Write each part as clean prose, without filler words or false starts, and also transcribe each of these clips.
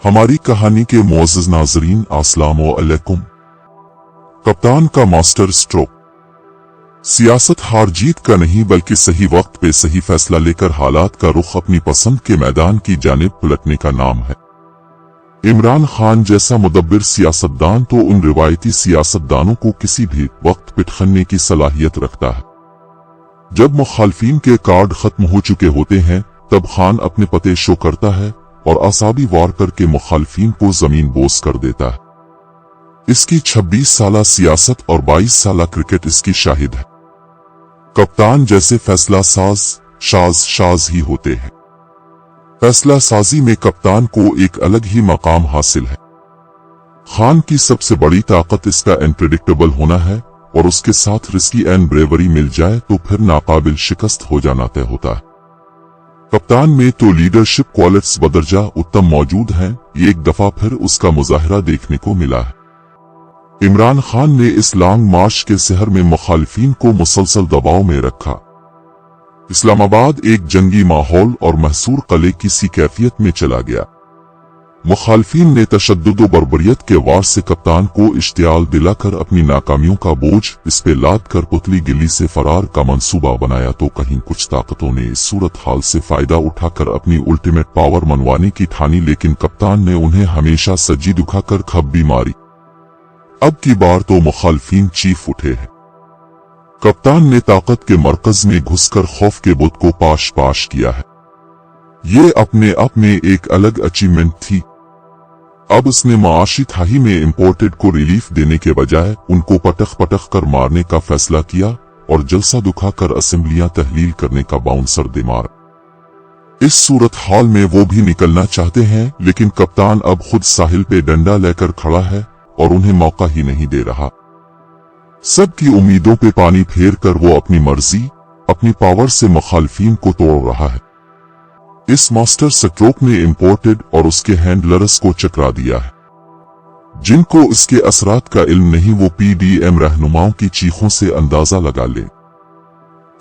हमारी कहानी के मुअज़्ज़ज़ नाज़रीन अस्सलामु अलैकुम। कप्तान का मास्टर स्ट्रोक। सियासत हार जीत का नहीं बल्कि सही वक्त पे सही फैसला लेकर हालात का रुख अपनी पसंद के मैदान की जानिब पलटने का नाम है। इमरान खान जैसा मुदब्बिर सियासतदान तो उन रिवायती सियासतदानों को किसी भी वक्त पिटखने की सलाहियत रखता है। जब मुखालफीन के कार्ड खत्म हो चुके होते हैं तब खान अपने पते शो करता है और आसाबी वार करके मुखालफीन को जमीन बोस कर देता है। इसकी 26 साला सियासत और 22 साला क्रिकेट इसकी शाहिद है। कप्तान जैसे फैसला शाज ही होते हैं। फैसला साजी में कप्तान को एक अलग ही मकाम हासिल है। खान की सबसे बड़ी ताकत इसका अनप्रेडिक्टेबल होना है और उसके साथ रिस्की एंड ब्रेवरी मिल जाए तो फिर नाकाबिल शिकस्त हो जाना तय होता है। कप्तान में तो लीडरशिप क्वालिटीज बदरजा उत्तम मौजूद हैं। एक दफा फिर उसका मुजाहिरा देखने को मिला है। इमरान खान ने इस लॉन्ग मार्च के सहर में मुखालिफिन को मुसलसल दबाव में रखा। इस्लामाबाद एक जंगी माहौल और महसूर कले की सी कैफियत में चला गया। मुखालिफिन ने तशद्दुद व बर्बरियत के वार से कप्तान को इश्तियाल दिलाकर अपनी नाकामियों का बोझ इस पे लाद कर पुतली गिल्ली से फरार का मंसूबा बनाया तो कहीं कुछ ताकतों ने इस सूरत हाल से फायदा उठाकर अपनी अल्टीमेट पावर मनवाने की ठानी, लेकिन कप्तान ने उन्हें हमेशा सज्जी दुखाकर खब्बी मारी। अब की बार तो मुखालिफिन चीफ उठे हैं। कप्तान ने ताकत के मरकज में घुसकर खौफ के बुत को पाश किया है। ये अपने आप में एक अलग अचीवमेंट थी। अब उसने माशी थाही में इंपोर्टेड को रिलीफ देने के बजाय उनको पटक कर मारने का फैसला किया और जलसा दुखाकर असेंबलियां तहलील करने का बाउंसर दिमाग। इस सूरत हाल में वो भी निकलना चाहते हैं, लेकिन कप्तान अब खुद साहिल पे डंडा लेकर खड़ा है और उन्हें मौका ही नहीं दे रहा। सबकी उम्मीदों पे पानी फेर कर वो अपनी मर्जी, अपनी पावर से मुखालिफिन को तोड़ रहा है। इस मास्टर स्ट्रोक ने इंपोर्टेड और उसके हैंडलर्स को चकरा दिया है। जिनको इसके असरात का इल्म नहीं वो पीडीएम रहनुमाओं की चीखों से अंदाजा लगा ले।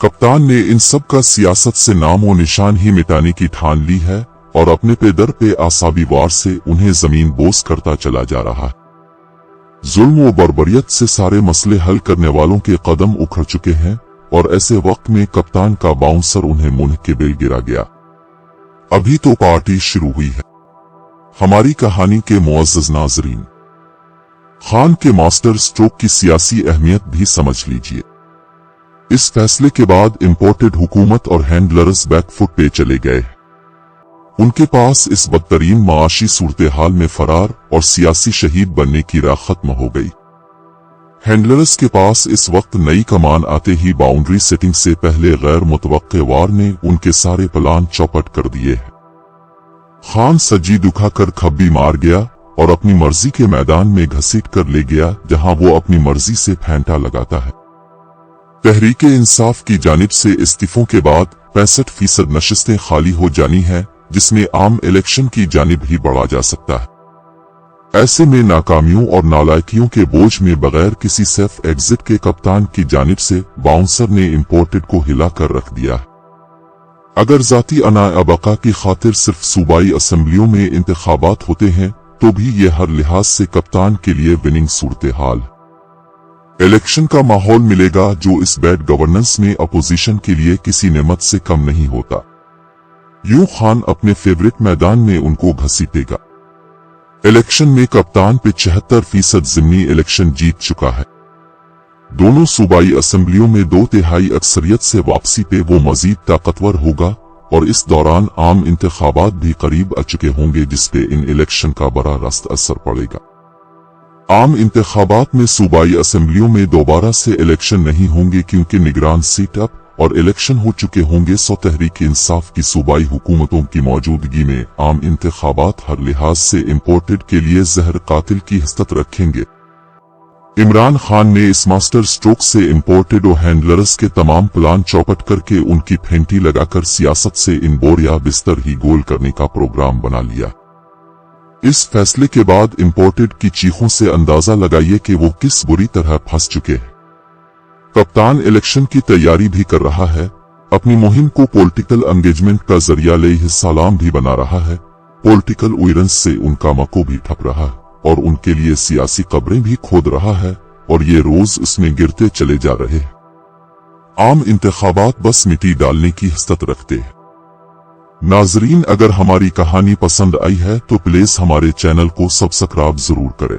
कप्तान ने इन सब का सियासत से नामो निशान ही मिटाने की ठान ली है और अपने पे दर पे आसाबी वार से उन्हें जमीन बोस करता चला जा रहा है। जुल्म व बर्बरियत से सारे मसले हल करने वालों के कदम उखड़ चुके हैं और ऐसे वक्त में कप्तान का बाउंसर उन्हें मुंह के बिल गिरा गया। अभी तो पार्टी शुरू हुई है। हमारी कहानी के मुअज़्ज़ज़ नाज़रीन, खान के मास्टर स्ट्रोक की सियासी अहमियत भी समझ लीजिए। इस फैसले के बाद इंपोर्टेड हुकूमत और हैंडलर्स बैकफुट पे चले गए। उनके पास इस बदतरीन माशी सूरत हाल में फरार और सियासी शहीद बनने की राह खत्म हो गई। हैंडलर्स के पास इस वक्त नई कमान आते ही बाउंड्री सेटिंग से पहले गैर मुतवक्के वार ने उनके सारे प्लान चौपट कर दिए हैं। खान सज्जी दुखाकर खब्बी मार गया और अपनी मर्जी के मैदान में घसीट कर ले गया जहां वो अपनी मर्जी से फेंटा लगाता है। तहरीके इंसाफ की जानिब से इस्तीफों के बाद 65% नशिस्तें खाली हो जानी हैं, जिसमें आम इलेक्शन की जानिब ही बढ़ा जा सकता है। ऐसे में नाकामियों और नालायकियों के बोझ में बगैर किसी सेफ एग्जिट के कप्तान की जानिब से बाउंसर ने इंपोर्टेड को हिलाकर रख दिया। अगर जाती अनाबका की खातिर सिर्फ सूबाई असेंबलियों में इंतखाबात होते हैं तो भी ये हर लिहाज से कप्तान के लिए विनिंग सूरत हाल। इलेक्शन का माहौल मिलेगा जो इस बैड गवर्नेंस में अपोजिशन के लिए किसी नेमत से कम नहीं होता। यूं खान अपने फेवरेट मैदान में उनको घसीटेगा। इलेक्शन में कप्तान पे 76% ज़िमनी इलेक्शन जीत चुका है। दोनों सूबाई असेंबलियों में 2/3 अक्सरियत से वापसी पे वो मजीद ताकतवर होगा और इस दौरान आम इंतखाबात भी करीब आ चुके होंगे, जिसपे इन इलेक्शन का बड़ा रास्त असर पड़ेगा। आम इंतखाबात में सूबाई असेंबलियों में दोबारा से इलेक्शन नहीं होंगे क्योंकि निगरान सीट अप और इलेक्शन हो चुके होंगे। सो तहरीक इंसाफ की सूबाई हुकूमतों की मौजूदगी में आम इंतखाबात हर लिहाज से इंपोर्टेड के लिए जहर कातिल की हस्ती रखेंगे। इमरान खान ने इस मास्टर स्ट्रोक से इंपोर्टेड और हैंडलर्स के तमाम प्लान चौपट करके उनकी फेंटी लगाकर सियासत से इन बोरिया बिस्तर ही गोल करने का प्रोग्राम बना लिया। इस फैसले के बाद इंपोर्टेड की चीखों से अंदाजा लगाइए कि वो किस बुरी तरह फंस चुके हैं। कप्तान इलेक्शन की तैयारी भी कर रहा है, अपनी मुहिम को पॉलिटिकल एंगेजमेंट का जरिया अलैहिस्सलाम भी बना रहा है, पॉलिटिकल वायलेंस से उनका मको भी ठप रहा है और उनके लिए सियासी कब्रें भी खोद रहा है और ये रोज उसमें गिरते चले जा रहे हैं। आम इंतखाबात बस मिट्टी डालने की हसरत रखते हैं। नाजरीन, अगर हमारी कहानी पसंद आई है तो प्लीज हमारे चैनल को सब्सक्राइब जरूर करें।